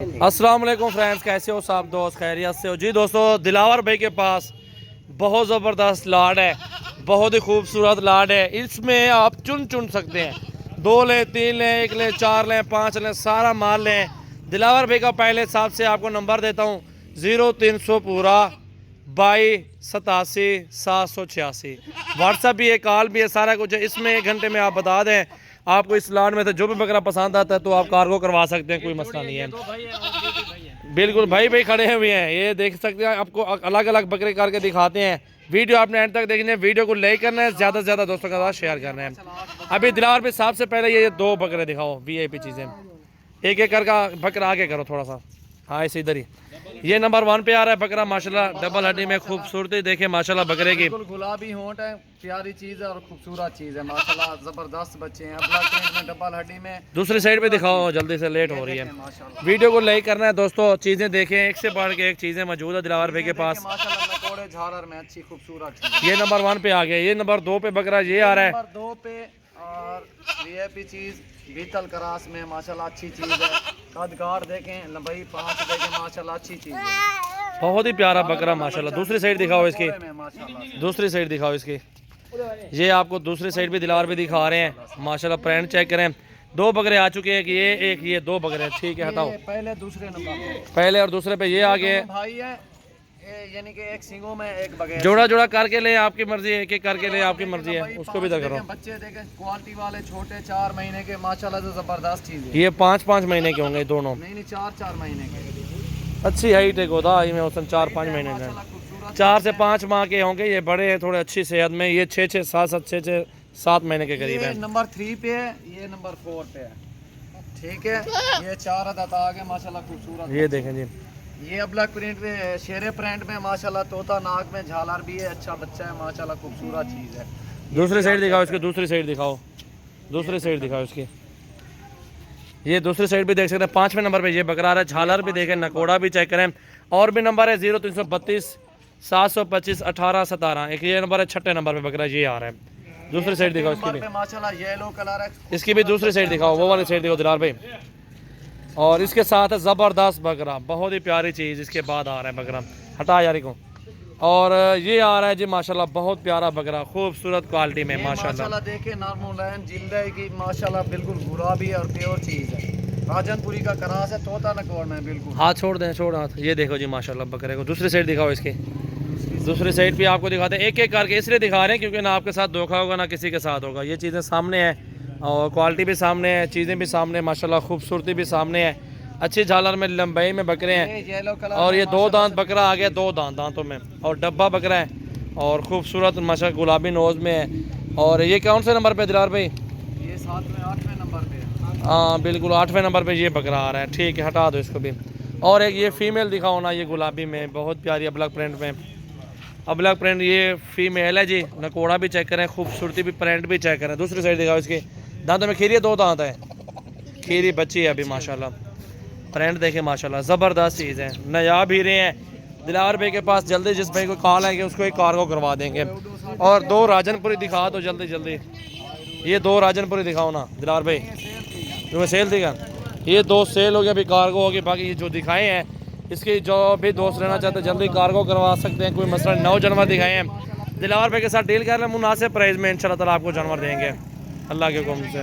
अस्सलाम वालेकुम फ्रेंड्स, कैसे हो सब दोस्त? खैरियत से हो जी? दोस्तों, दिलावर भाई के पास बहुत ज़बरदस्त लाड है, बहुत ही खूबसूरत लाड है। इसमें आप चुन सकते हैं, 2 लें, 3 लें, 1 लें, 4 लें, 5 लें, सारा माल लें। दिलावर भाई का पहले हिसाब से आपको नंबर देता हूँ 0300 पूरा 228786। व्हाट्सअप भी है, कॉल भी है, सारा कुछ है। इसमें 1 घंटे में आप बता दें आपको इस लाड में से जो भी बकरा पसंद आता है तो आप कार्गो करवा सकते हैं, कोई मसला नहीं है। बिल्कुल, भाई खड़े हुए हैं, ये देख सकते हैं। आपको अलग अलग बकरे करके दिखाते हैं। वीडियो आपने एंड तक देखनी है, वीडियो को लाइक करना है, ज़्यादा से ज़्यादा दोस्तों के साथ शेयर करना है। अभी दिलावर पे सबसे पहले ये 2 बकरे दिखाओ, वीआईपी चीज़ें। एक एक करके बकरा आगे करो थोड़ा सा, हाँ इसे इधर ही। ये नंबर 1 पे आ रहा है बकरा, माशाल्लाह डबल हड्डी में खूबसूरती देखे माशाल्लाह बकरे की। गुलाबी होंठ है, प्यारी चीज है और खूबसूरत चीज है माशाल्लाह। जबरदस्त बच्चे हैं, में डबल हड्डी में। दूसरी साइड पे दिखाओ, जल्दी से, लेट हो रही है। वीडियो को लाइक करना है दोस्तों, चीजें देखें, एक से बढ़ के एक चीजें मौजूद है दिलावर भाई के पास। माशाल्लाह झालर में अच्छी खूबसूरत चीज। ये नंबर 1 पे आ गया। ये नंबर 2 पे बकरा ये आ रहा है, नंबर 2 पे और वीआईपी चीज बीतल क्रास में माशाल्लाह अच्छी चीज है। कदगार देखें, लंबाई 5 देखें, माशाल्लाह अच्छी चीज है, बहुत ही प्यारा बकरा माशाल्लाह। दूसरी साइड दिखाओ इसकी, दूसरी साइड दिखाओ इसकी। ये आपको दूसरी साइड भी दिलावर भी दिखा रहे हैं माशाल्लाह। प्रिंट चेक करें, 2 बकरे आ चुके हैं, एक ये 2 बकरे, ठीक है हटाओ। पहले दूसरे नंबर, पहले और दूसरे पे ये आ गए भाई है, यानी कि एक सिंगों में एक बगैर। जोड़ा करके ले, आपकी मर्जी है, एक एक करके ले, आपकी मर्जी है। उसको भी करो। बच्चे देखें क्वालिटी वाले, छोटे 4 महीने के माशाल्लाह से जबरदस्त चीज है। ये 5 महीने के होंगे दोनों। नहीं 4 महीने के। अच्छी हाइट है गोदा, में औसतन 4-5 महीने के, 4 से 5 माह के होंगे। ये बड़े हैं, थोड़े अच्छी सेहत में। ये 6-6, 7 महीने के करीब है। नंबर 3 पे है, ये नंबर 4 पे है, ठीक है। ये 4 अदद आ गए माशाल्लाह खूबसूरत। ये देखें जी, ये ब्लैक प्रिंट में, शेरे प्रिंट में माशाल्लाह, तोता नाक में झालर भी है, अच्छा बच्चा है माशाल्लाह, खूबसूरत चीज है। दूसरी साइड दिखाओ इसकी, दूसरी साइड दिखाओ, दूसरी साइड दिखाओ इसकी। ये दूसरी साइड भी देख सकते हैं। 5वें नंबर पे ये बकरा रहा है, झालर भी देखें, नकोड़ा भी चेक करें। और भी नंबर है 0332 725 1817। एक ये नंबर है, 6ठे नंबर पे बकरा ये आ रहा है। दूसरी साइड दिखाओ इसकी भी, माशाल्लाह येलो कलर है। इसकी भी दूसरी साइड दिखाओ, वो वाली साइड दिखाओ दिलार भाई। और इसके साथ है ज़बरदस्त बकरा, बहुत ही प्यारी चीज़। इसके बाद आ रहा है बकरा, हटा यारी को। और ये आ रहा है जी माशाल्लाह, बहुत प्यारा बकरा, खूबसूरत क्वालिटी में माशाल्लाह। देखिए नार्मोलैन जिल्दा की माशाल्लाह, बिल्कुल गुलाबी और प्योर चीज़ है। राजनपुरी का क्रास है, तोता नकोड़ में बिल्कुल। हाथ छोड़ दें, छोड़ हाथ। ये देखो जी माशाल्लाह बकरे को। दूसरी साइड दिखाओ इसकी, दूसरी साइड भी आपको दिखाते हैं, एक एक करके इसलिए दिखा रहे हैं क्योंकि ना आपके साथ धोखा होगा ना किसी के साथ होगा। ये चीज़ें सामने है और क्वालिटी भी सामने है, चीज़ें भी सामने माशाल्लाह, खूबसूरती भी सामने है। अच्छी झालर में, लंबाई में बकरे हैं। और ये 2 दांत बकरा आ गया, 2 दांतों में, और डब्बा बकरा है और खूबसूरत माशा गुलाबी नोज में है। और ये कौन से नंबर पे दिलार भाई? ये 8वें नंबर पे। हाँ बिल्कुल, 8वें नंबर पे ये बकरा आ रहा है, ठीक है हटा दो इसको भी। और एक ये फीमेल दिखाओ ना, ये गुलाबी में बहुत प्यारी अबलग प्रिंट में, अबलग प्रिंट, ये फीमेल है जी। नकोड़ा भी चेक करें, खूबसूरती भी, प्रिंट भी चेक करें। दूसरी साइड दिखाओ इसके, दांतों में खीरी है, 2 दांत है, खीरी बच्ची है अभी माशाल्लाह। प्रिंट देखें माशाल्लाह, ज़बरदस्त चीज़ है। नायाब हीरे हैं दिलावर भाई के पास। जल्दी जिस भाई को कॉल आएंगे उसको एक कार्गो करवा देंगे। और 2 राजनपुरी दिखा दो जल्दी जल्दी। ये 2 राजनपुरी दिखाओ ना दिलावर भाई, जो सेल दिखा। ये 2 सेल हो गया, अभी कार्गो हो गया। बाकी ये जो दिखाए हैं, इसकी जो भी दोस्त रहना चाहते हैं जल्दी कार्गो करवा सकते हैं, कोई मसला। 9 जानवर दिखाए हैं दिलावर भाई के साथ, डील कर रहे हैं मुनासिब प्राइस में, इंशाल्लाह ताला आपको जानवर देंगे अल्लाह के हुक्म से।